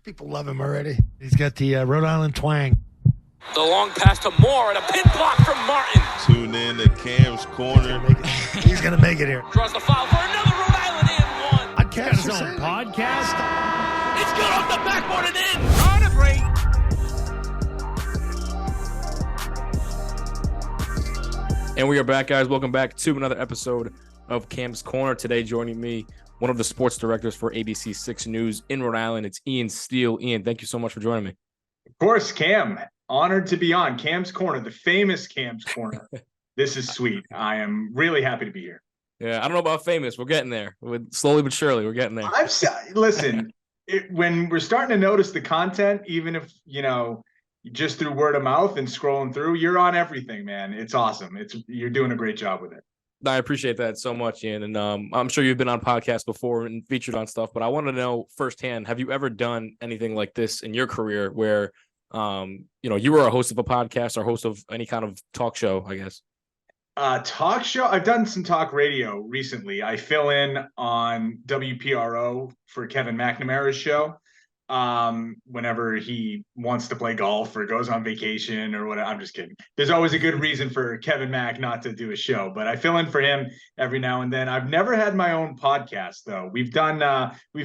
People love him already. He's got the Rhode Island twang. The long pass to Moore and a pin block from Martin. Tune in to Cam's Corner. He's going to make it here. Draws the foul for another Rhode Island and one. Podcast. Got his own podcast. It's good off the backboard and in. On a break. And we are back, guys. Welcome back to another episode of Cam's Corner. Today, joining me, one of the sports directors for ABC 6 News in Rhode Island. It's Ian Steele. Ian, thank you so much for joining me. Of course, Cam. Honored to be on Cam's Corner, the famous Cam's Corner. This is sweet. I am really happy to be here. Yeah, I don't know about famous. We're getting there. Slowly but surely, we're getting there. Listen, when we're starting to notice the content, even if, just through word of mouth and scrolling through, you're on everything, man. It's awesome. You're doing a great job with it. I appreciate that so much, Ian. And I'm sure you've been on podcasts before and featured on stuff, but I want to know firsthand, have you ever done anything like this in your career where, you were a host of a podcast or host of any kind of talk show, I guess? Talk show. I've done some talk radio recently. I fill in on WPRO for Kevin McNamara's show. Whenever he wants to play golf or goes on vacation or whatever. I'm just kidding. There's always a good reason for Kevin Mack not to do a show, but I fill in for him every now and then. I've never had my own podcast though. We've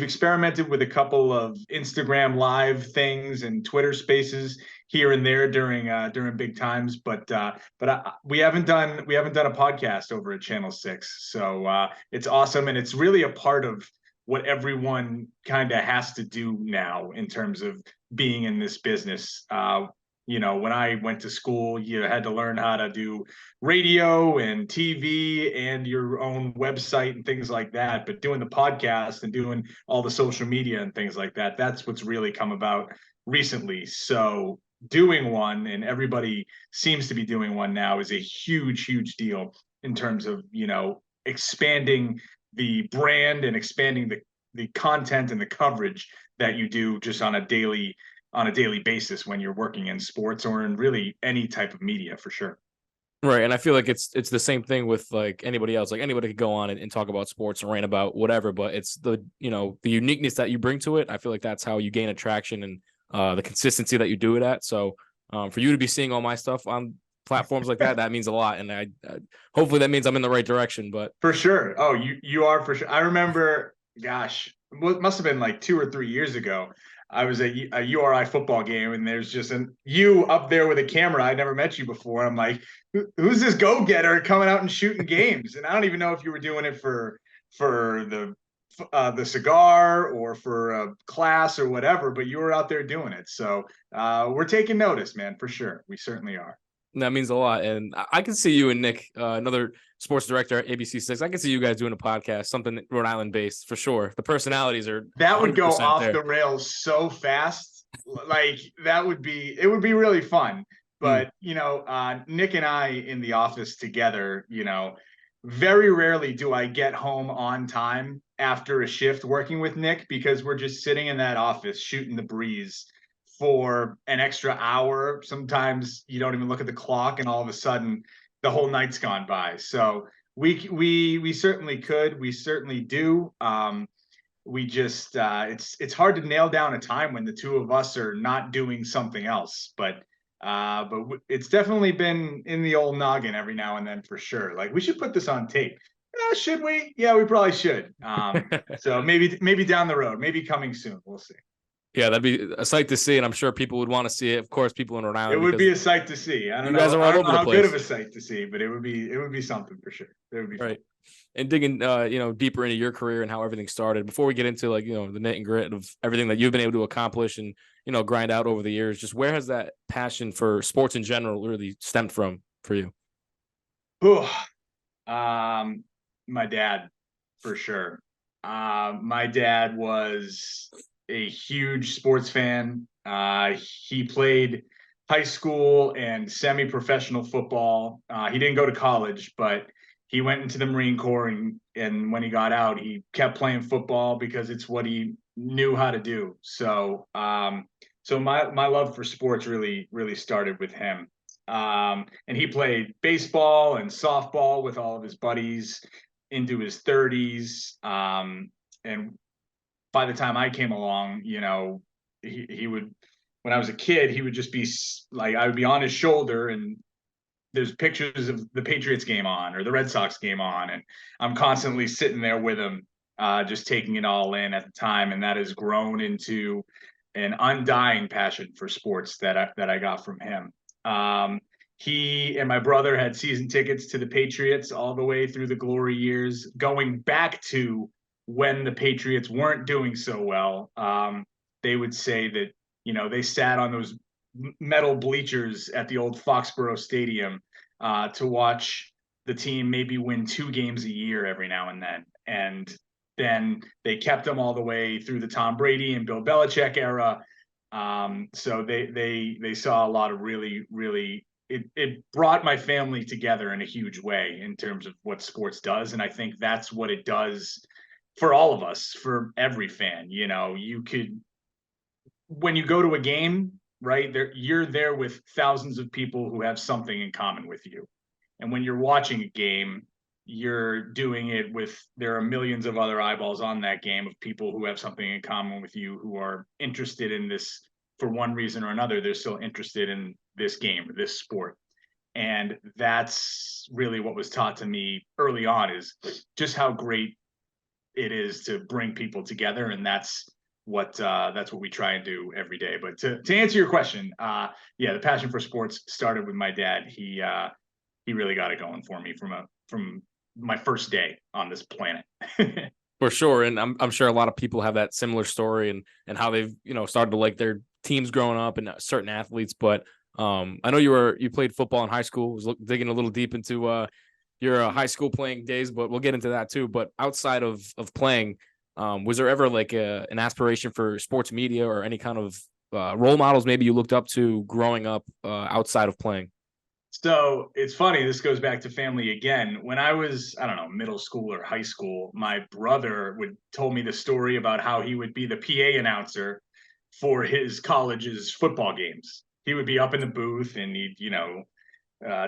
experimented with a couple of Instagram live things and Twitter spaces here and there during big times, but we haven't done a podcast over at Channel 6. So it's awesome. And it's really a part of what everyone kind of has to do now in terms of being in this business. When I went to school, you had to learn how to do radio and TV and your own website and things like that. But doing the podcast and doing all the social media and things like that, that's what's really come about recently. So doing one, and everybody seems to be doing one now, is a huge, huge deal in terms of, expanding the brand and expanding the content and the coverage that you do just on a daily basis when you're working in sports or in really any type of media, for sure. Right. And I feel like it's the same thing with like anybody else. Like anybody could go on and talk about sports and rant about whatever, but it's the uniqueness that you bring to it. I feel like that's how you gain attraction and the consistency that you do it at. So for you to be seeing all my stuff on platforms like that means a lot, and I hopefully that means I'm in the right direction. But for sure, you are for sure. I remember, gosh, it must have been like 2 or 3 years ago. I was at a URI football game, and there's just you up there with a camera. I'd never met you before. I'm like, who's this go-getter coming out and shooting games? And I don't even know if you were doing it for the cigar or for a class or whatever, but you were out there doing it. So we're taking notice, man, for sure. We certainly are. That means a lot. And I can see you and Nick, another sports director at ABC 6. I can see you guys doing a podcast, something Rhode Island based for sure. The personalities are that would go off there. The rails so fast. Like it would be really fun. But, Nick and I in the office together, very rarely do I get home on time after a shift working with Nick, because we're just sitting in that office shooting the breeze for an extra hour. Sometimes you don't even look at the clock, and all of a sudden the whole night's gone by. So we certainly could. We certainly do. We just it's hard to nail down a time when the two of us are not doing something else. But it's definitely been in the old noggin every now and then, for sure. Like, we should put this on tape. Should we? Yeah, we probably should. So maybe down the road, maybe coming soon. We'll see. Yeah, that'd be a sight to see, and I'm sure people would want to see it. Of course, people in Rhode Island. It would be a sight to see. I don't know how good of a sight to see, but it would be something for sure. It would be right. Fun. And digging, deeper into your career and how everything started. Before we get into the knit and grit of everything that you've been able to accomplish and grind out over the years, just where has that passion for sports in general really stemmed from for you? My dad, for sure. My dad was a huge sports fan. He played high school and semi-professional football. He didn't go to college, but he went into the Marine Corps, and when he got out, he kept playing football because it's what he knew how to do. So my love for sports really, really started with him. And he played baseball and softball with all of his buddies into his 30s. And by the time I came along, he would, when I was a kid, he would just be like, I would be on his shoulder and there's pictures of the Patriots game on or the Red Sox game on. And I'm constantly sitting there with him, just taking it all in at the time. And that has grown into an undying passion for sports that I got from him. He and my brother had season tickets to the Patriots all the way through the glory years, going back to when the Patriots weren't doing so well. They would say that, they sat on those metal bleachers at the old Foxborough Stadium to watch the team maybe win 2 games a year every now and then. And then they kept them all the way through the Tom Brady and Bill Belichick era. So they saw a lot of really, really, it brought my family together in a huge way in terms of what sports does. And I think that's what it does for all of us, for every fan. You could, when you go to a game, right, you're there with thousands of people who have something in common with you. And when you're watching a game, you're doing it with, there are millions of other eyeballs on that game of people who have something in common with you, who are interested in this for one reason or another. They're still interested in this game, this sport. And that's really what was taught to me early on, is just how great it is to bring people together. And that's what we try and do every day. But to answer your question, the passion for sports started with my dad. He really got it going for me from my first day on this planet. For sure. And I'm sure a lot of people have that similar story and how they've, started to like their teams growing up and certain athletes. But I know you played football in high school. Was digging a little deep into your high school playing days, but we'll get into that too. But outside of playing, was there ever like an aspiration for sports media or any kind of role models maybe you looked up to growing up outside of playing? So it's funny, this goes back to family again. When I was, I don't know, middle school or high school, my brother told me the story about how he would be the PA announcer for his college's football games. He would be up in the booth and he'd,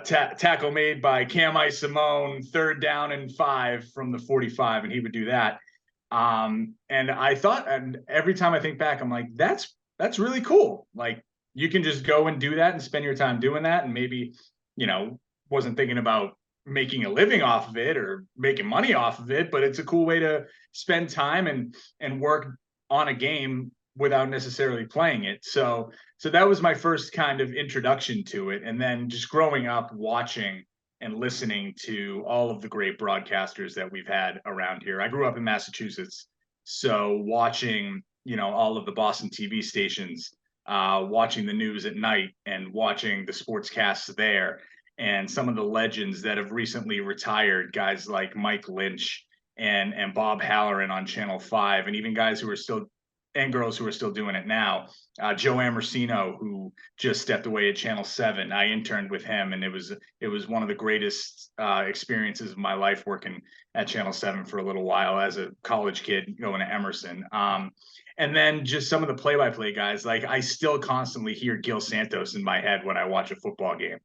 tackle made by Cam Simone, 3rd down and 5 from the 45, and he would do that. And I thought, and every time I think back, I'm like, that's really cool. Like, you can just go and do that and spend your time doing that. And maybe, wasn't thinking about making a living off of it or making money off of it, but it's a cool way to spend time and work on a game without necessarily playing it. So that was my first kind of introduction to it. And then just growing up watching and listening to all of the great broadcasters that we've had around here. I grew up in Massachusetts, so watching, all of the Boston TV stations, watching the news at night and watching the sportscasts there, and some of the legends that have recently retired, guys like Mike Lynch and Bob Halloran on Channel 5, and even guys who are still, and girls who are still doing it now. Joe Amersino, who just stepped away at Channel 7. I interned with him, and it was one of the greatest experiences of my life working at Channel 7 for a little while as a college kid going to Emerson. And then just some of the play-by-play guys, like I still constantly hear Gil Santos in my head when I watch a football game,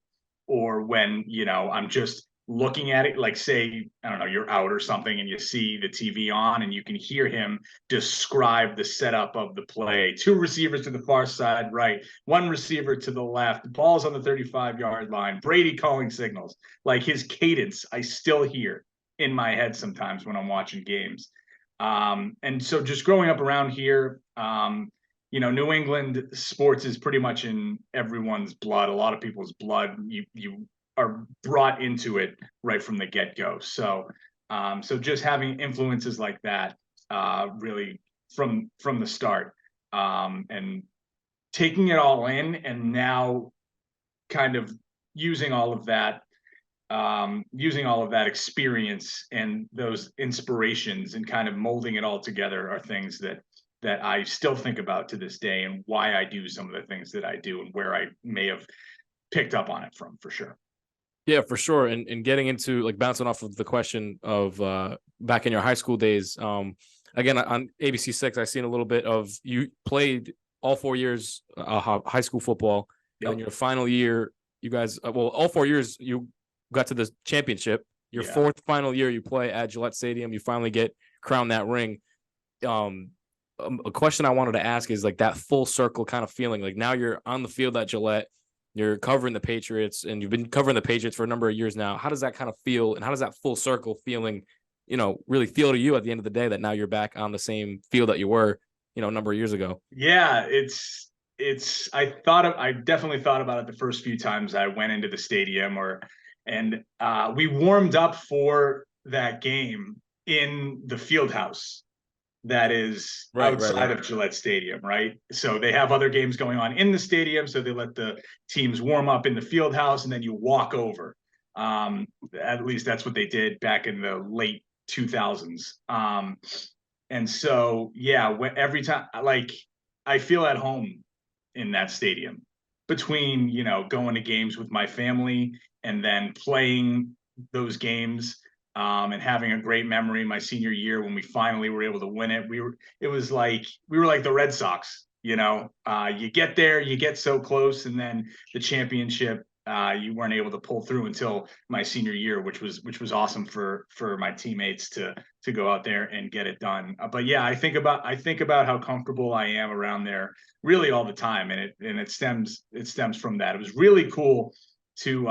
or when, I'm just looking at it, like say, I don't know, you're out or something and you see the TV on and you can hear him describe the setup of the play. 2 receivers to the far side, right, 1 receiver to the left, ball's on the 35-yard line, Brady calling signals. Like his cadence, I still hear in my head sometimes when I'm watching games. And so just growing up around here, New England sports is pretty much in everyone's blood, a lot of people's blood. You are brought into it right from the get-go. So just having influences like that, really from the start, and taking it all in, and now kind of using all of that experience and those inspirations and kind of molding it all together are things that I still think about to this day, and why I do some of the things that I do and where I may have picked up on it from, for sure. Yeah, for sure. And getting into like bouncing off of the question of back in your high school days, again, on ABC6, I've seen a little bit of you played all 4 years high school football. Yep. And your final year, you guys, all 4 years you got to the championship. Your 4th final year you play at Gillette Stadium, you finally get crowned that ring. a question I wanted to ask is like that full circle kind of feeling. Like now you're on the field at Gillette, you're covering the Patriots, and you've been covering the Patriots for a number of years now. How does that kind of feel, and how does that full circle feeling, really feel to you at the end of the day that now you're back on the same field that you were, a number of years ago? Yeah, I definitely thought about it the first few times I went into the stadium and we warmed up for that game in the field house that is outside of Gillette Stadium, right? So they have other games going on in the stadium, so they let the teams warm up in the field house, and then you walk over. At least that's what they did back in the late 2000s. And so, yeah, every time, like, I feel at home in that stadium between, going to games with my family and then playing those games. And having a great memory my senior year when we finally were able to win it. We were like the Red Sox, you get there, you get so close, and then the championship, you weren't able to pull through until my senior year, which was awesome for my teammates to go out there and get it done. But yeah, I think about how comfortable I am around there really all the time, and it stems from that. It was really cool to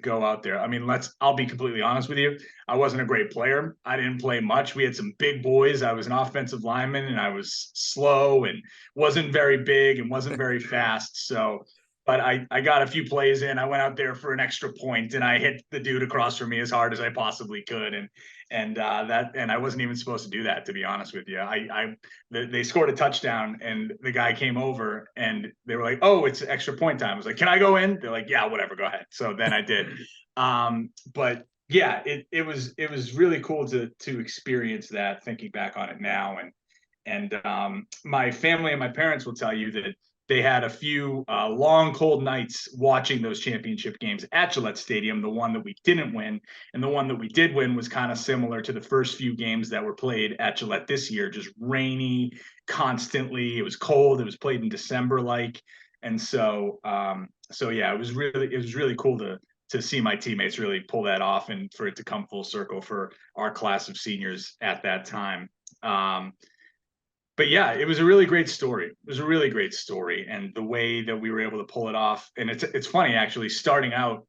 go out there. I mean, I'll be completely honest with you. I wasn't a great player. I didn't play much. We had some big boys. I was an offensive lineman, and I was slow and wasn't very big and wasn't very fast. So, but I got a few plays in. I went out there for an extra point, and I hit the dude across from me as hard as I possibly could. And I wasn't even supposed to do that, to be honest with you. They scored a touchdown, and the guy came over, and they were like, "Oh, it's extra point time." I was like, "Can I go in?" They're like, "Yeah, whatever, go ahead." So then I did. But yeah, it was really cool to experience that. Thinking back on it now, and my family and my parents will tell you that they had a few long, cold nights watching those championship games at Gillette Stadium, the one that we didn't win. And the one that we did win was kind of similar to the first few games that were played at Gillette this year, just rainy constantly. It was cold. It was played in December like. And so yeah, it was really cool to see my teammates really pull that off and for it to come full circle for our class of seniors at that time. But yeah, it was a really great story. It was a really great story, and the way that we were able to pull it off. And it's funny actually, starting out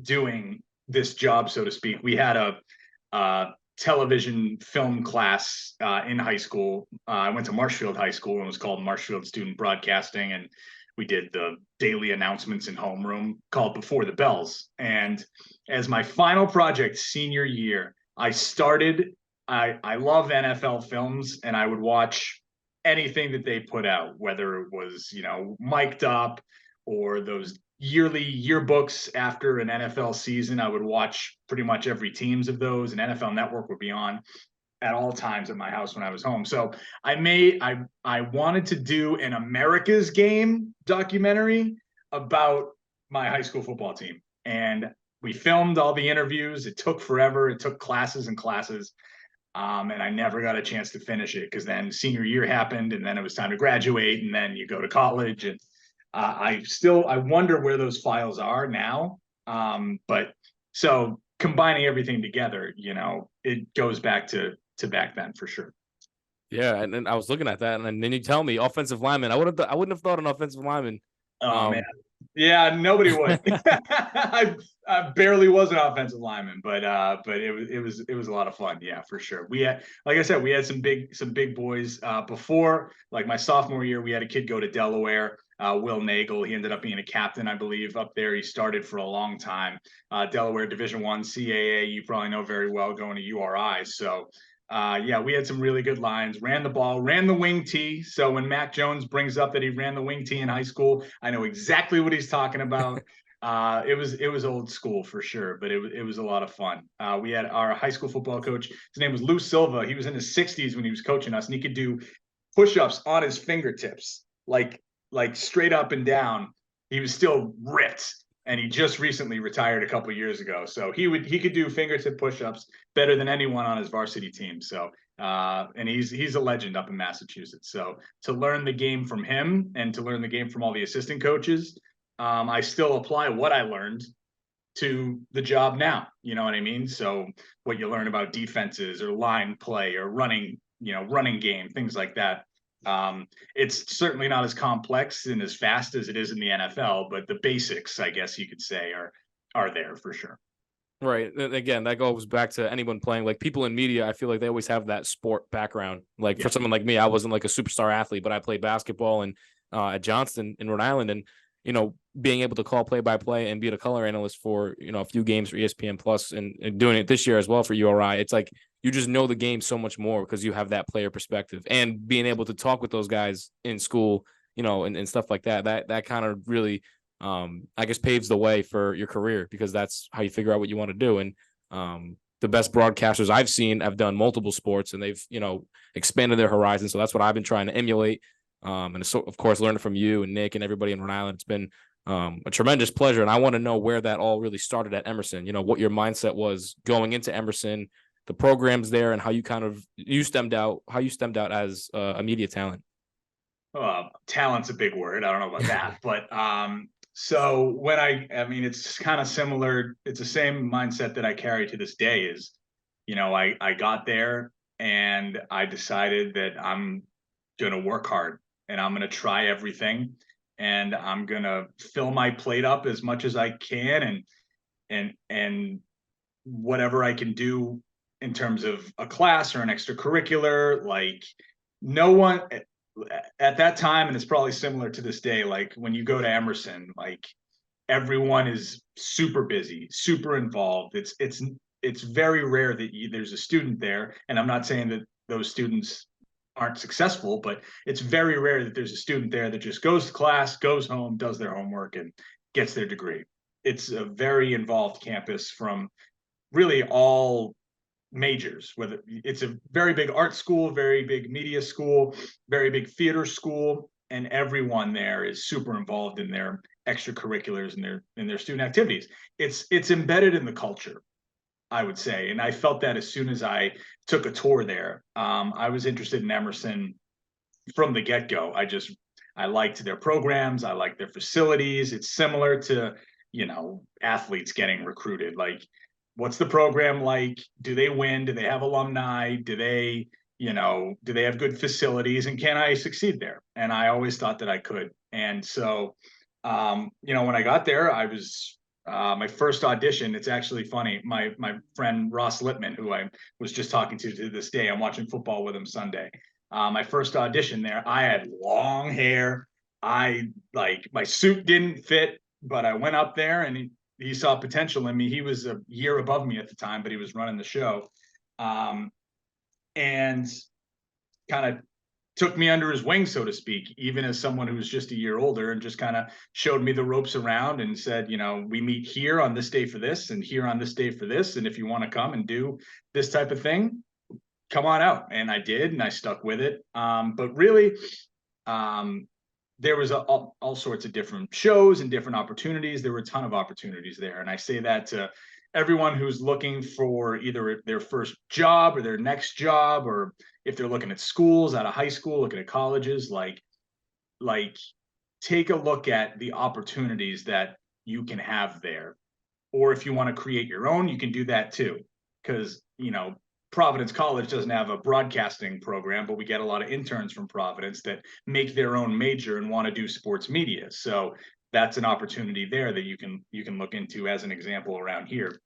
doing this job, so to speak. We had a television film class in high school. I went to Marshfield High School, and it was called Marshfield Student Broadcasting, and we did the daily announcements in homeroom called Before the Bells. And as my final project senior year, I love NFL films, and I would watch anything that they put out, whether it was, mic'd up or those yearly yearbooks after an NFL season. I would watch pretty much every teams of those, and NFL Network would be on at all times at my house when I was home. So I wanted to do an America's Game documentary about my high school football team. And we filmed all the interviews. It took forever. It took classes and classes. And I never got a chance to finish it because then senior year happened, and then it was time to graduate, and then you go to college. And I wonder where those files are now. But so combining everything together, it goes back to back then for sure. Yeah, and then I was looking at that, and then you tell me offensive lineman. I wouldn't have thought an offensive lineman. Oh man. Yeah, nobody would. I barely was an offensive lineman, but it was a lot of fun. Yeah, for sure. We had, like I said, we had some big boys before. Like my sophomore year, we had a kid go to Delaware, Will Nagel. He ended up being a captain, I believe, up there. He started for a long time. Delaware Division I CAA, you probably know very well, going to URI. So yeah, we had some really good lines, ran the ball, ran the wing tee. So when Mac Jones brings up that he ran the wing tee in high school, I know exactly what he's talking about. It was old school for sure, but it was a lot of fun. We had our high school football coach. His name was Lou Silva. He was in his 60s when he was coaching us, and he could do push-ups on his fingertips, like straight up and down. He was still ripped. And he just recently retired a couple years ago. So he could do fingertip push-ups better than anyone on his varsity team. So and he's a legend up in Massachusetts. So to learn the game from him and to learn the game from all the assistant coaches, I still apply what I learned to the job now. You know what I mean? So what you learn about defenses or line play or running game, things like that. It's certainly not as complex and as fast as it is in the NFL, but the basics, I guess you could say, are there for sure. Right. Again, that goes back to anyone playing. Like people in media, I feel like they always have that sport background. Like for someone like me, I wasn't like a superstar athlete, but I played basketball and at Johnston in Rhode Island, and being able to call play-by-play and be a color analyst for a few games for ESPN Plus and doing it this year as well for URI. It's like you just know the game so much more because you have that player perspective, and being able to talk with those guys in school, and stuff like that. That kind of really I guess paves the way for your career, because that's how you figure out what you want to do. And the best broadcasters I've seen have done multiple sports, and they've expanded their horizons. So that's what I've been trying to emulate. And so, of course, learning from you and Nick and everybody in Rhode Island, it's been a tremendous pleasure. And I want to know where that all really started at Emerson. What your mindset was going into Emerson, the programs there, and how you stemmed out as a media talent. Talent's a big word. I don't know about that, but so when I mean, it's kind of similar. It's the same mindset that I carry to this day. Is I got there and I decided that I'm going to work hard and I'm going to try everything, and I'm going to fill my plate up as much as I can, and whatever I can do in terms of a class or an extracurricular. Like, no one at that time, and it's probably similar to this day, like when you go to Emerson, like everyone is super busy, super involved. It's very rare that there's a student there, and I'm not saying that those students aren't successful, but it's very rare that there's a student there that just goes to class, goes home, does their homework, and gets their degree. It's a very involved campus from really all majors, whether it's a very big art school, very big media school, very big theater school, and everyone there is super involved in their extracurriculars and their student activities. It's embedded in the culture, I would say. And I felt that as soon as I took a tour there. I was interested in Emerson from the get-go. I liked their programs. I liked their facilities. It's similar to, athletes getting recruited. Like, what's the program like? Do they win? Do they have alumni? Do they have good facilities? And can I succeed there? And I always thought that I could. And so, when I got there, I was my first audition. It's actually funny. My friend Ross Lippman, who I was just talking to this day, I'm watching football with him Sunday. My first audition there, I had long hair. My suit didn't fit, but I went up there and he saw potential in me. He was a year above me at the time, but he was running the show, and kind of took me under his wing, so to speak, even as someone who was just a year older, and just kind of showed me the ropes around and said, we meet here on this day for this and here on this day for this. And if you want to come and do this type of thing, come on out. And I did, and I stuck with it. But really, there was all sorts of different shows and different opportunities. There were a ton of opportunities there. And I say that to everyone who's looking for either their first job or their next job, or if they're looking at schools out of high school, looking at colleges, like take a look at the opportunities that you can have there. Or if you want to create your own, you can do that too. Because, Providence College doesn't have a broadcasting program, but we get a lot of interns from Providence that make their own major and want to do sports media. So that's an opportunity there that you can look into as an example around here.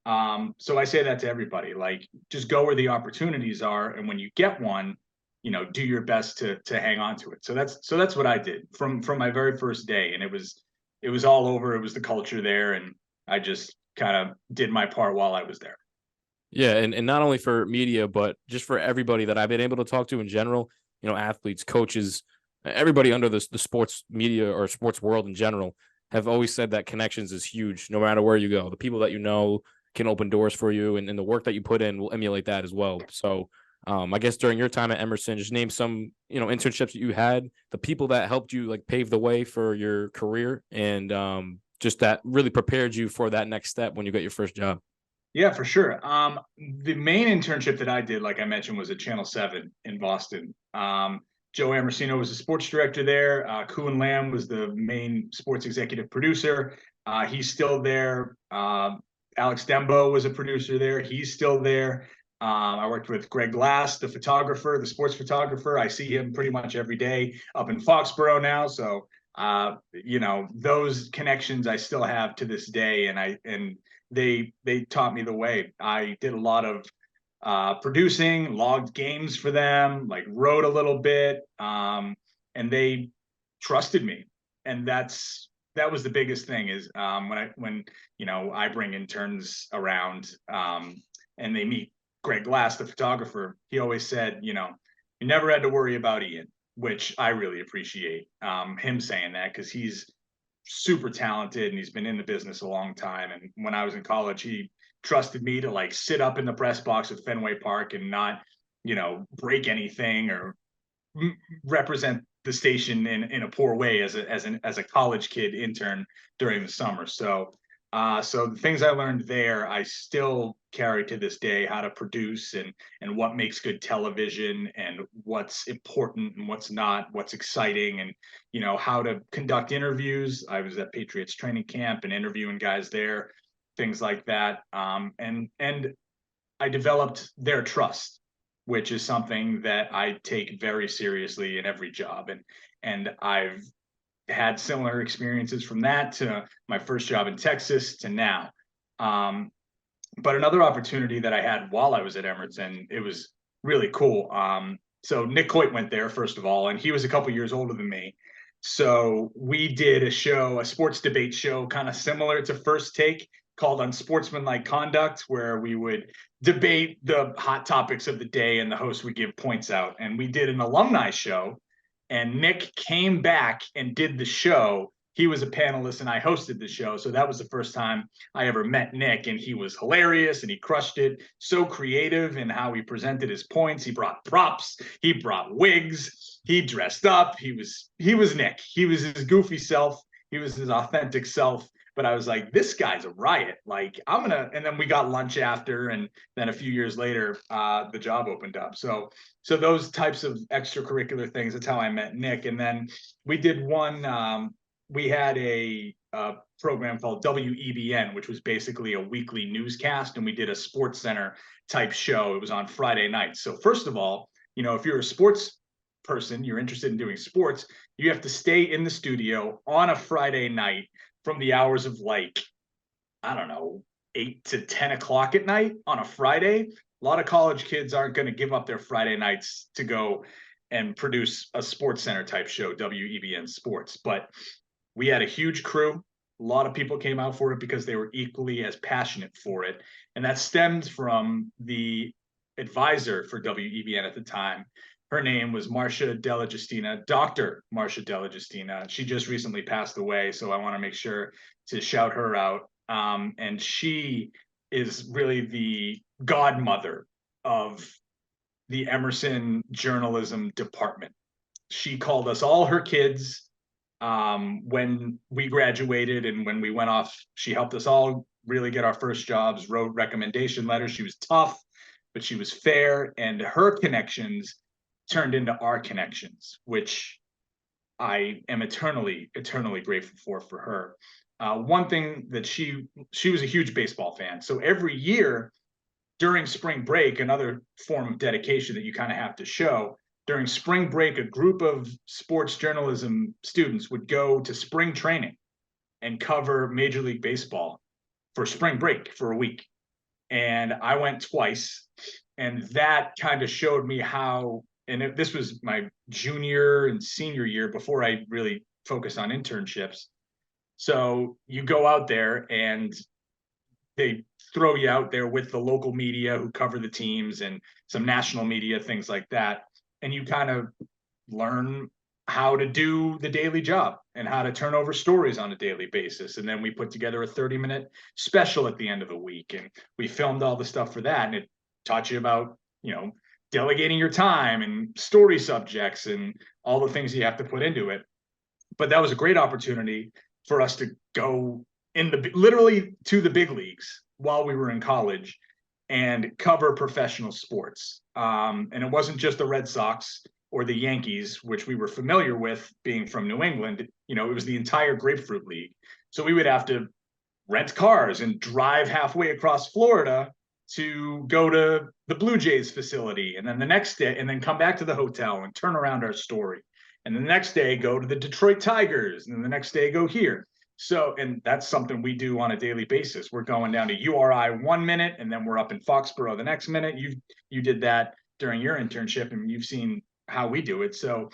So I say that to everybody, like, just go where the opportunities are. And when you get one, do your best to hang on to it. So that's what I did from my very first day. And it was all over. It was the culture there. And I just kind of did my part while I was there. Yeah, and not only for media, but just for everybody that I've been able to talk to in general, athletes, coaches, everybody under the sports media or sports world in general have always said that connections is huge no matter where you go. The people that can open doors for you, and the work that you put in will emulate that as well. So I guess during your time at Emerson, just name some, internships that you had, the people that helped you like pave the way for your career, and just that really prepared you for that next step when you got your first job. Yeah, for sure. The main internship that I did, like I mentioned, was at Channel 7 in Boston. Joe Amorcino was the sports director there. Kuhn Lamb was the main sports executive producer. He's still there. Alex Dembo was a producer there. He's still there. I worked with Greg Glass, the photographer, the sports photographer. I see him pretty much every day up in Foxborough now. So, those connections I still have to this day, and they taught me the way. I did a lot of producing, logged games for them, like wrote a little bit, and they trusted me, and that was the biggest thing. Is when I bring interns around, and they meet Greg Glass, the photographer. He always said, you never had to worry about Ian, which I really appreciate him saying that, because he's super talented and he's been in the business a long time. And when I was in college, he trusted me to like sit up in the press box at Fenway Park and not, break anything or represent the station in a poor way as a college kid intern during the summer. So the things I learned there, I still carry to this day: how to produce and what makes good television, and what's important and what's not, what's exciting, and how to conduct interviews. I was at Patriots training camp and interviewing guys there, things like that. And I developed their trust, which is something that I take very seriously in every job. And I've had similar experiences from that to my first job in Texas to now. But another opportunity that I had while I was at Emerson, it was really cool. So Nick Coit went there, first of all, and he was a couple years older than me. So we did a sports debate show, kind of similar to First Take, called Unsportsmanlike Conduct, where we would debate the hot topics of the day and the host would give points out. And we did an alumni show, and Nick came back and did the show. He was a panelist and I hosted the show. So that was the first time I ever met Nick, and he was hilarious and he crushed it. So creative in how he presented his points. He brought props, he brought wigs, he dressed up. He was Nick. He was his goofy self. He was his authentic self. But I was like, this guy's a riot. Like, and then we got lunch after, and then a few years later, the job opened up. So those types of extracurricular things, that's how I met Nick. And then we did we had a program called WEBN, which was basically a weekly newscast, and we did a Sports Center type show. It was on Friday nights. So first of all, if you're a sports person, you're interested in doing sports, you have to stay in the studio on a Friday night from the hours of 8 to 10 o'clock at night on a Friday. A lot of college kids aren't going to give up their Friday nights to go and produce a Sports Center type show, WEBN Sports. But we had a huge crew. A lot of people came out for it because they were equally as passionate for it. And that stemmed from the advisor for WEBN at the time. Her name was Marcia Della Justina, Dr. Marcia Della Justina. She just recently passed away, so I want to make sure to shout her out. And she is really the godmother of the Emerson journalism department. She called us all her kids when we graduated, and when we went off, she helped us all really get our first jobs, wrote recommendation letters. She was tough, but she was fair, and her connections turned into our connections, which I am eternally grateful for her. One thing that she was a huge baseball fan. So every year during spring break, another form of dedication that you kind of have to show, during spring break, a group of sports journalism students would go to spring training and cover Major League Baseball for spring break for a week. And I went twice, and that kind of showed me how, and this was my junior and senior year before I really focused on internships. So you go out there and they throw you out there with the local media who cover the teams and some national media, things like that. And you kind of learn how to do the daily job and how to turn over stories on a daily basis. And then we put together a 30-minute special at the end of the week, and we filmed all the stuff for that. And it taught you about, delegating your time and story subjects and all the things you have to put into it. But that was a great opportunity for us to go literally to the big leagues while we were in college and cover professional sports. And it wasn't just the Red Sox or the Yankees, which we were familiar with being from New England. It was the entire Grapefruit League. So we would have to rent cars and drive halfway across Florida to go to the Blue Jays facility, and then the next day, and then come back to the hotel and turn around our story. And the next day, go to the Detroit Tigers, and then the next day, go here. So, and that's something we do on a daily basis. We're going down to URI 1 minute, and then we're up in Foxborough the next minute. You did that during your internship, and you've seen how we do it. So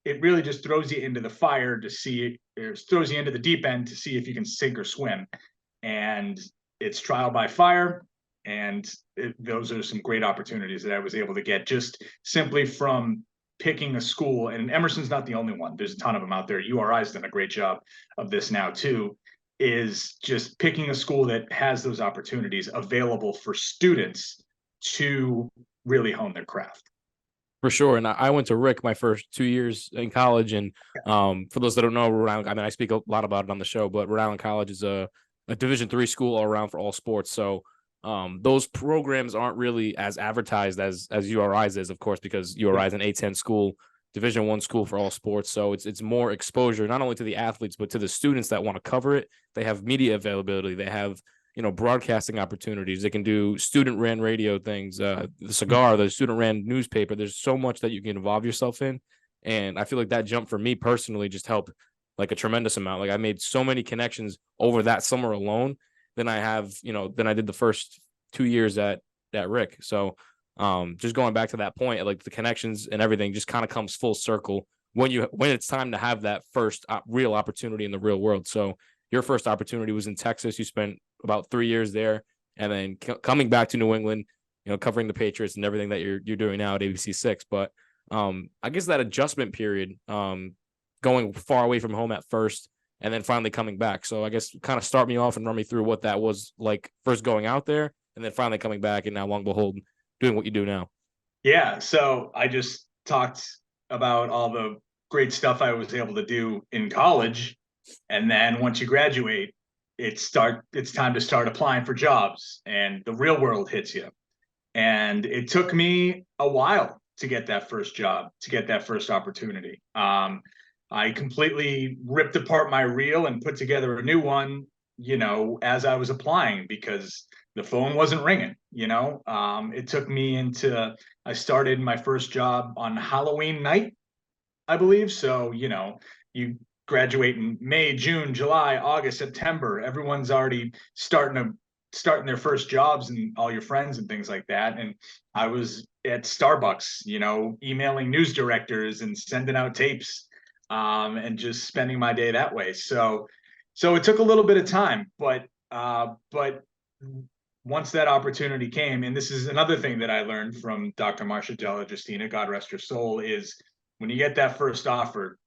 it really just throws you into the fire to see, or throws you into the deep end to see if you can sink or swim. And it's trial by fire. And those are some great opportunities that I was able to get just simply from picking a school. And Emerson's not the only one. There's a ton of them out there. URI's done a great job of this now too, is just picking a school that has those opportunities available for students to really hone their craft. For sure. And I went to Rick my first 2 years in college. And for those that don't know, Rhode Island, I mean, I speak a lot about it on the show, but Rhode Island College is a Division III school all around for all sports. So those programs aren't really as advertised as URI's is, of course, because URI is an A10 school, Division I school for all sports. So it's more exposure, not only to the athletes, but to the students that want to cover it. They have media availability. They have, broadcasting opportunities. They can do student ran radio things, the Cigar, the student ran newspaper. There's so much that you can involve yourself in. And I feel like that jump for me personally just helped like a tremendous amount. Like I made so many connections over that summer alone than I did the first 2 years at Rick. So just going back to that point, like the connections and everything just kind of comes full circle when it's time to have that first real opportunity in the real world. So your first opportunity was in Texas. You spent about 3 years there, and then coming back to New England, covering the Patriots and everything that you're doing now at ABC6. But I guess that adjustment period, going far away from home at first, and then finally coming back. So I guess kind of start me off and run me through what that was like first going out there, and then finally coming back, and now long behold, doing what you do now. Yeah. So I just talked about all the great stuff I was able to do in college. And then once you graduate, it's time to start applying for jobs, and the real world hits you. And it took me a while to get that first job, to get that first opportunity. I completely ripped apart my reel and put together a new one, as I was applying, because the phone wasn't ringing. It took me I started my first job on Halloween night, I believe. So, you graduate in May, June, July, August, September. Everyone's already starting their first jobs, and all your friends and things like that. And I was at Starbucks, emailing news directors and sending out tapes, and just spending my day that way. So it took a little bit of time, but once that opportunity came, and this is another thing that I learned from Dr. Marcia Della Justina, God rest her soul, is when you get that first offer,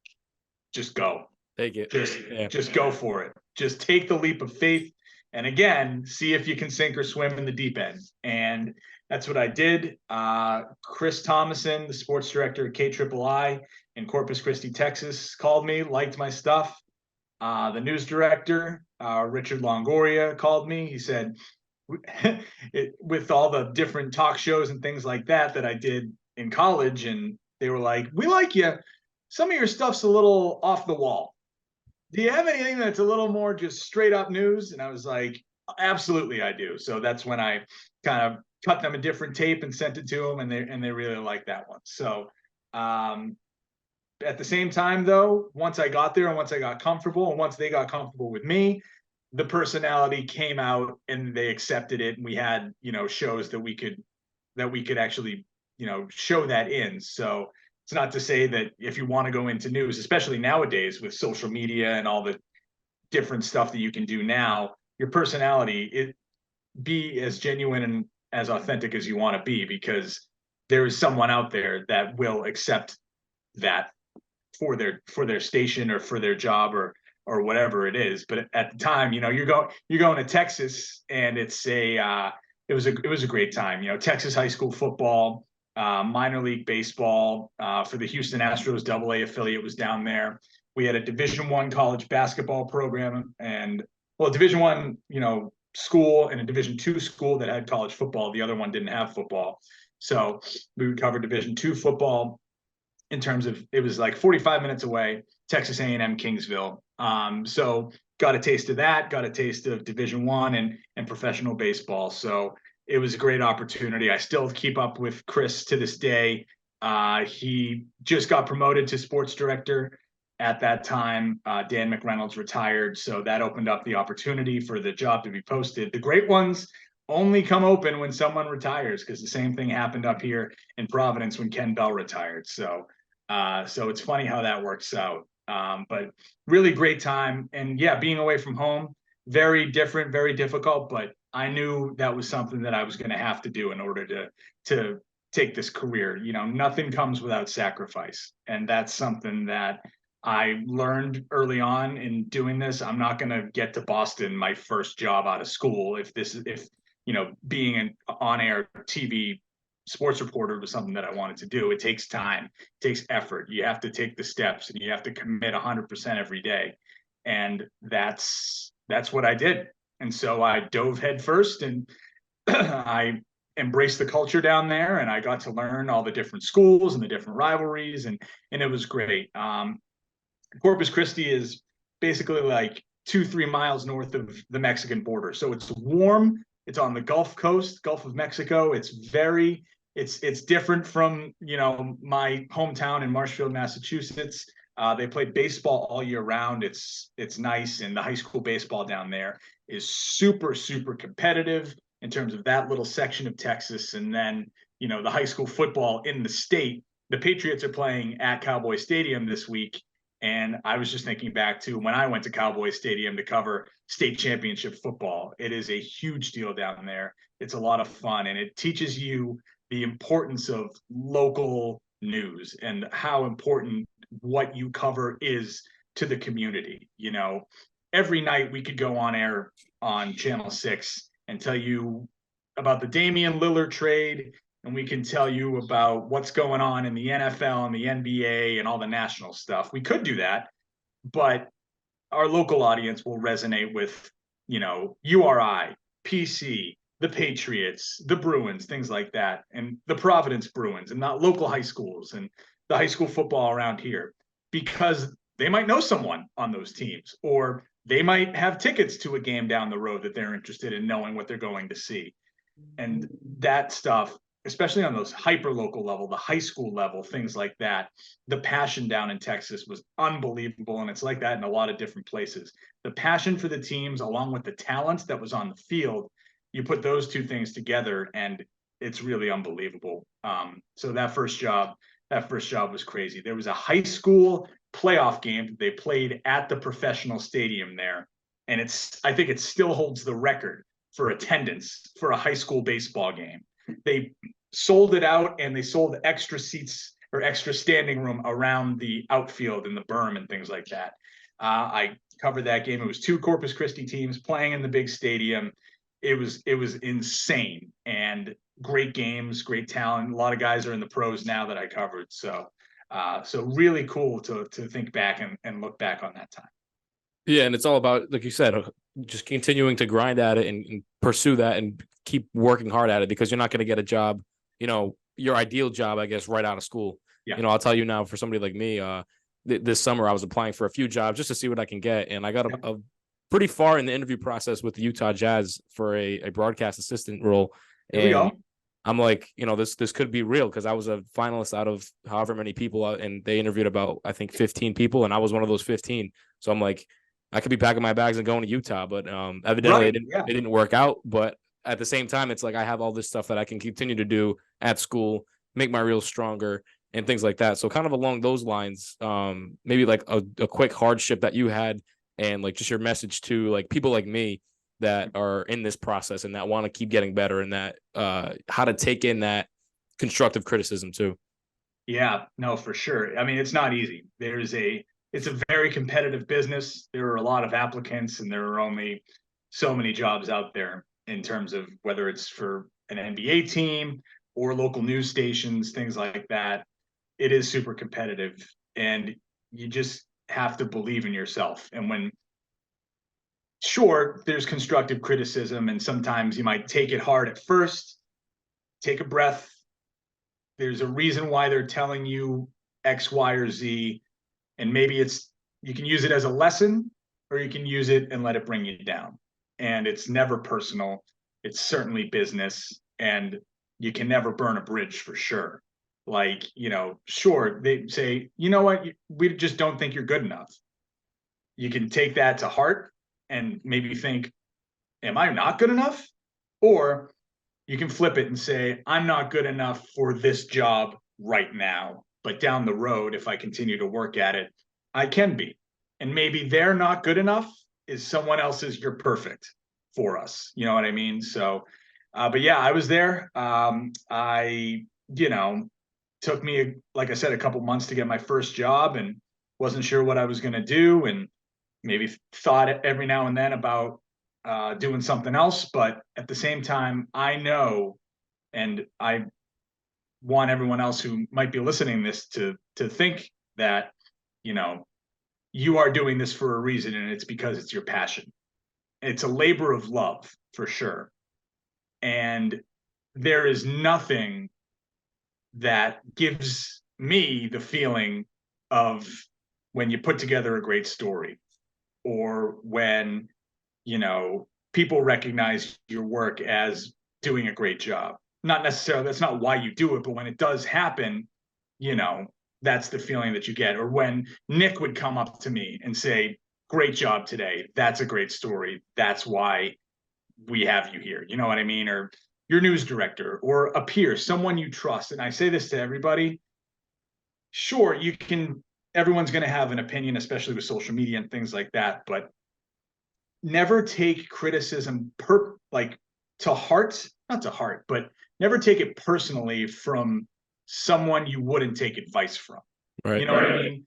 just go. Take it. Just go for it. Just take the leap of faith. And again, see if you can sink or swim in the deep end. And that's what I did. Chris Thomason, the sports director at KIII in Corpus Christi, Texas, called me, liked my stuff. The news director, Richard Longoria, called me. He said, with all the different talk shows and things like that I did in college, and they were like, "We like you. Some of your stuff's a little off the wall. Do you have anything that's a little more just straight up news?" And I was like, "Absolutely, I do." So that's when I kind of cut them a different tape and sent it to them, and they really liked that one. So at the same time, though, once I got there and once I got comfortable, and once they got comfortable with me, the personality came out and they accepted it. And we had, shows that we could actually, show that in. So it's not to say that if you want to go into news, especially nowadays with social media and all the different stuff that you can do now, your personality, be as genuine and as authentic as you want to be, because there is someone out there that will accept that for their station or for their job or whatever it is. But at the time, you're going to Texas, and it was a great time. Texas high school football, minor league baseball, for the Houston Astros AA affiliate was down there. We had a Division I college basketball program, and Division I, school, and a Division II school that had college football. The other one didn't have football. So we would cover Division II football in terms of, it was like 45 minutes away, Texas A&M Kingsville. So got a taste of that, got a taste of Division I and professional baseball. So it was a great opportunity. I still keep up with Chris to this day. He just got promoted to sports director at that time. Dan McReynolds retired, so that opened up the opportunity for the job to be posted. The great ones only come open when someone retires, because the same thing happened up here in Providence when Ken Bell retired. So it's funny how that works out. But really great time. And yeah, being away from home, very different, very difficult, but I knew that was something that I was going to have to do in order to take this career. You know, nothing comes without sacrifice. And that's something that I learned early on in doing this. I'm not going to get to Boston my first job out of school if being an on-air TV sports reporter was something that I wanted to do. It takes time, it takes effort. You have to take the steps, and you have to commit 100% every day. And that's what I did. And so I dove headfirst, and I embraced the culture down there, and I got to learn all the different schools and the different rivalries, and it was great. Corpus Christi is basically like 2-3 miles north of the Mexican border. So it's warm. It's on the Gulf Coast, Gulf of Mexico. It's different from, my hometown in Marshfield, Massachusetts. They play baseball all year round. It's nice. And the high school baseball down there is super, super competitive in terms of that little section of Texas. And then, the high school football in the state, the Patriots are playing at Cowboy Stadium this week. And I was just thinking back to when I went to Cowboy Stadium to cover state championship football. It is a huge deal down there. It's a lot of fun, and it teaches you the importance of local news and how important what you cover is to the community. Every night we could go on air on Channel 6 and tell you about the Damian Lillard trade, and we can tell you about what's going on in the NFL and the NBA and all the national stuff. We could do that, but our local audience will resonate with, URI, PC, the Patriots, the Bruins, things like that, and the Providence Bruins, and not local high schools and the high school football around here, because they might know someone on those teams, or they might have tickets to a game down the road that they're interested in knowing what they're going to see. And that stuff, especially on those hyper local level, the high school level, things like that, the passion down in Texas was unbelievable. And it's like that in a lot of different places. The passion for the teams, along with the talent that was on the field, you put those two things together, and it's really unbelievable. So that first job was crazy. There was a high school playoff game that they played at the professional stadium there. And I think it still holds the record for attendance for a high school baseball game. They sold it out, and they sold extra seats or extra standing room around the outfield and the berm and things like that. I covered that game. It was 2 Corpus Christi teams playing in the big stadium. It was insane, and great games, great talent. A lot of guys are in the pros now that I covered. So really cool to think back and look back on that time. Yeah, and it's all about, like you said, just continuing to grind at it and pursue that and keep working hard at it, because you're not going to get a job, your ideal job, I guess, right out of school. Yeah. I'll tell you now, for somebody like me, this summer I was applying for a few jobs just to see what I can get, and I got a pretty far in the interview process with the Utah Jazz for a broadcast assistant role. And I'm like, this could be real, because I was a finalist out of however many people, and they interviewed about, I think, 15 people, and I was one of those 15. So I'm like, I could be packing my bags and going to Utah, but evidently it didn't work out. But at the same time, it's like I have all this stuff that I can continue to do at school, make my reels stronger and things like that. So kind of along those lines, maybe like a quick hardship that you had, and like just your message to like people like me that are in this process and that want to keep getting better, and that how to take in that constructive criticism too. Yeah, no, for sure. I mean, it's not easy. It's a very competitive business. There are a lot of applicants, and there are only so many jobs out there in terms of whether it's for an NBA team or local news stations, things like that. It is super competitive, and you just have to believe in yourself. And sure, there's constructive criticism, and sometimes you might take it hard at first, take a breath. There's a reason why they're telling you X, Y, or Z. And maybe you can use it as a lesson, or you can use it and let it bring you down. And it's never personal. it's certainly business, and you can never burn a bridge for sure. Like, sure, they say, you know what, we just don't think you're good enough. You can take that to heart and maybe think, am I not good enough? Or you can flip it and say, I'm not good enough for this job right now, but down the road, if I continue to work at it, I can be. And maybe they're not good enough is someone else's you're perfect for us. You know what I mean? So, but yeah, I was there. Took me, like I said, a couple months to get my first job, and wasn't sure what I was going to do, and maybe thought every now and then about doing something else. But at the same time, I know, and I want everyone else who might be listening this to think that, you are doing this for a reason, and it's because it's your passion. It's a labor of love for sure. And there is nothing that gives me the feeling of when you put together a great story, or when, people recognize your work as doing a great job. Not necessarily, that's not why you do it, but when it does happen, that's the feeling that you get. Or when Nick would come up to me and say, great job today. That's a great story. That's why we have you here. You know what I mean? Or your news director, or a peer, someone you trust. And I say this to everybody. Sure, everyone's going to have an opinion, especially with social media and things like that, but never take criticism to heart, not to heart, but never take it personally from someone you wouldn't take advice from. Right. You know what I mean?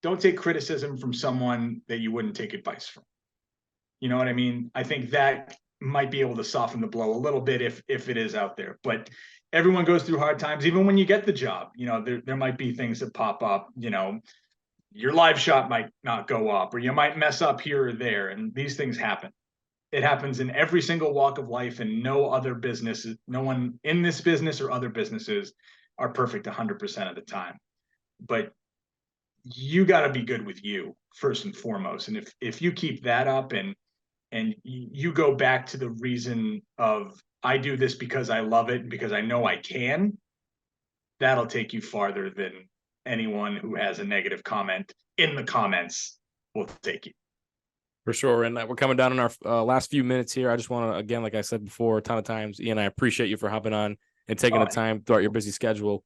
Don't take criticism from someone that you wouldn't take advice from. You know what I mean? I think that might be able to soften the blow a little bit if it is out there. But everyone goes through hard times, even when you get the job. There might be things that pop up. Your live shot might not go up, or you might mess up here or there, and these things happen. It happens in every single walk of life, and no one in this business or other businesses are perfect 100% of the time. But you got to be good with you first and foremost. And if you keep that up, and you go back to the reason of, I do this because I love it and because I know I can, that'll take you farther than anyone who has a negative comment in the comments will take you. For sure. And we're coming down in our last few minutes here. I just want to, again, like I said before, a ton of times, Ian, I appreciate you for hopping on and taking the time throughout your busy schedule.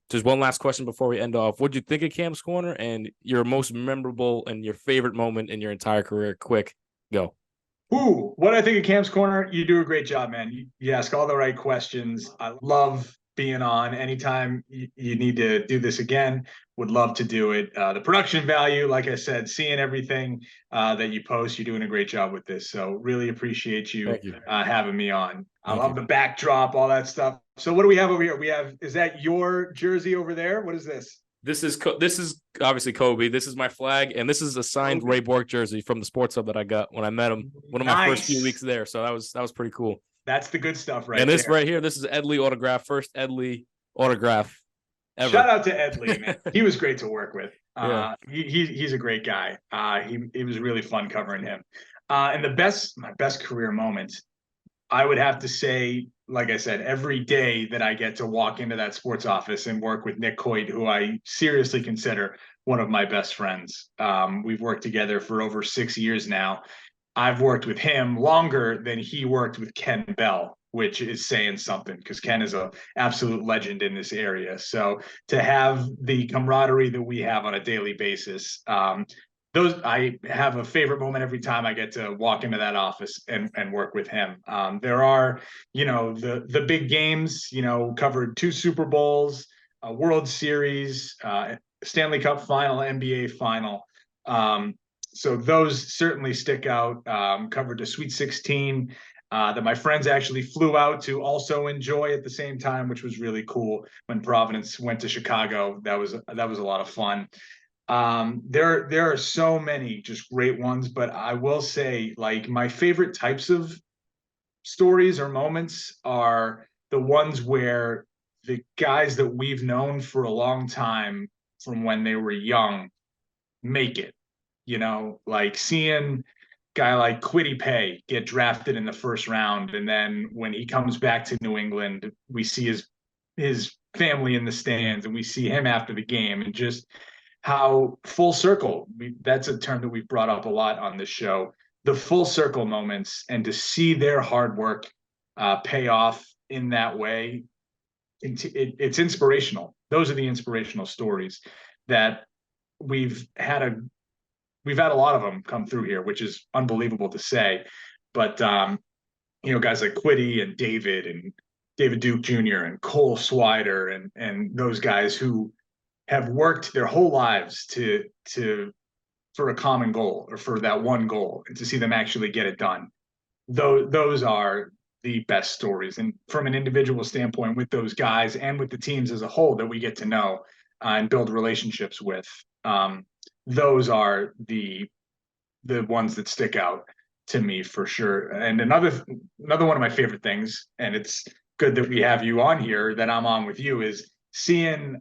Just one last question before we end off. What'd you think of Cam's Corner, and your most memorable and your favorite moment in your entire career? Quick, go. Ooh, what I think of Cam's Corner, you do a great job, man. You ask all the right questions. I love being on. Anytime you need to do this again, would love to do it. The production value, like I said, seeing everything that you post, you're doing a great job with this. So really appreciate you having me on. I love the backdrop, all that stuff. So what do we have over here? Is that your jersey over there? What is this? This is obviously Kobe. This is my flag, and this is a signed Ray Bork jersey from the sports hub that I got when I met him. One of my first few weeks there, so that was pretty cool. That's the good stuff, right? And this right here, this is Ed Lee autograph, first Ed Lee autograph ever. Shout out to Ed Lee, man. He was great to work with. He's a great guy. He was really fun covering him. And my best career moment, I would have to say, like I said, every day that I get to walk into that sports office and work with Nick Coit, who I seriously consider one of my best friends. We've worked together for over 6 years now. I've worked with him longer than he worked with Ken Bell, which is saying something, because Ken is an absolute legend in this area. So to have the camaraderie that we have on a daily basis, I have a favorite moment every time I get to walk into that office and work with him. There are, the big games, covered 2 Super Bowls, a World Series, Stanley Cup final, NBA final. So those certainly stick out. Covered a Sweet 16 that my friends actually flew out to also enjoy at the same time, which was really cool. When Providence went to Chicago, that was a lot of fun. There are so many just great ones, but I will say, like, my favorite types of stories or moments are the ones where the guys that we've known for a long time from when they were young make it, like seeing guy like Kwity Paye get drafted in the first round, and then when he comes back to New England, we see his family in the stands, and we see him after the game, and just how full circle. That's a term that we've brought up a lot on this show. The full circle moments, and to see their hard work pay off in that way, it's inspirational. Those are the inspirational stories that we've had a lot of them come through here, which is unbelievable to say. But guys like Kwity and David Duke Jr. and Cole Swider and those guys who have worked their whole lives for a common goal, or for that one goal, and to see them actually get it done. Those are the best stories. And from an individual standpoint, with those guys and with the teams as a whole that we get to know and build relationships with, those are the ones that stick out to me for sure. And another one of my favorite things, and it's good that we have you on here, that I'm on with you, is seeing,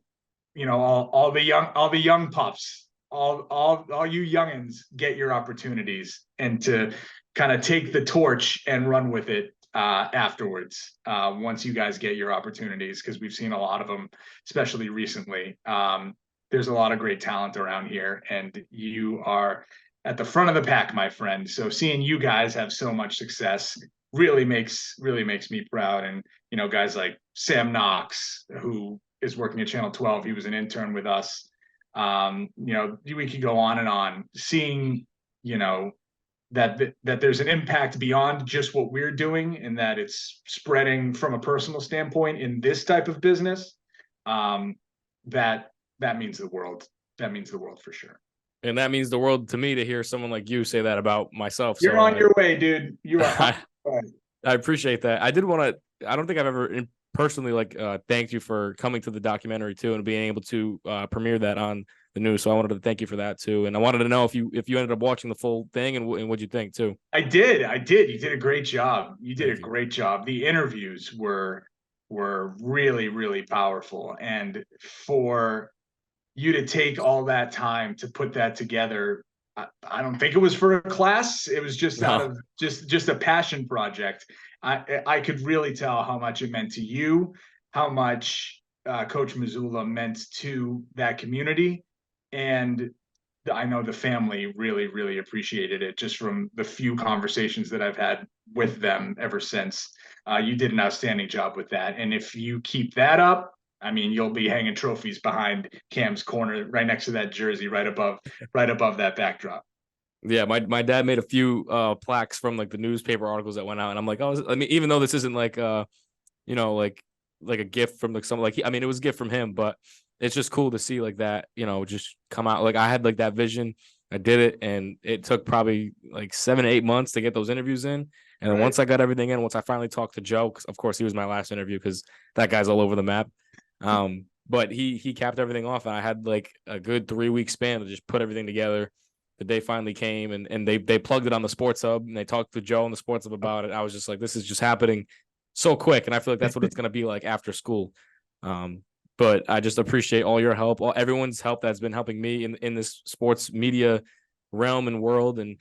all the young pups, all you youngins get your opportunities, and to kind of take the torch and run with it afterwards, once you guys get your opportunities, because we've seen a lot of them, especially recently. There's a lot of great talent around here, and you are at the front of the pack, my friend. So seeing you guys have so much success really makes me proud. And, guys like Sam Knox, who is working at Channel 12, he was an intern with us. We could go on and on, seeing, that there's an impact beyond just what we're doing, and that it's spreading from a personal standpoint in this type of business. That means the world. That means the world for sure. And that means the world to me to hear someone like you say that about myself. You're on your way, dude. You are. I appreciate that. I don't think I've ever personally thanked you for coming to the documentary too, and being able to premiere that on the news. So I wanted to thank you for that too. And I wanted to know if you ended up watching the full thing, and what'd you think too. I did. You did a great job. Great job. The interviews were really, really powerful. And for you to take all that time to put that together, I don't think it was for a class. It was just out of just a passion project. I could really tell how much it meant to you, how much Coach Missoula meant to that community. And I know the family really, really appreciated it, just from the few conversations that I've had with them ever since. You did an outstanding job with that. And if you keep that up, I mean, you'll be hanging trophies behind Cam's corner, right next to that jersey, right above that backdrop. Yeah, my dad made a few plaques from the newspaper articles that went out, and I'm like, even though this isn't like a gift from it was a gift from him, but it's just cool to see that, just come out. I had that vision. I did it, and it took probably 7 to 8 months to get those interviews in. And then once I got everything in, once I finally talked to Joe, because of course he was my last interview, because that guy's all over the map. But he capped everything off, and I had a good 3-week span to just put everything together. The day finally came, and they plugged it on the Sports Hub, and they talked to Joe on the Sports Hub about it. I was just like, this is just happening so quick, and I feel like that's what it's going to be like after school. But I just appreciate all your help, everyone's help that's been helping me in this sports media realm and world, and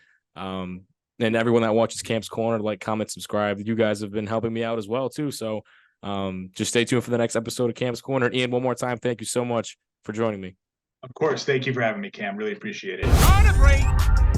everyone that watches Camp's Corner, comment, subscribe. You guys have been helping me out as well too. So just stay tuned for the next episode of Camp's Corner. Ian, one more time, thank you so much for joining me. Of course. Thank you for having me, Cam. Really appreciate it. On a break.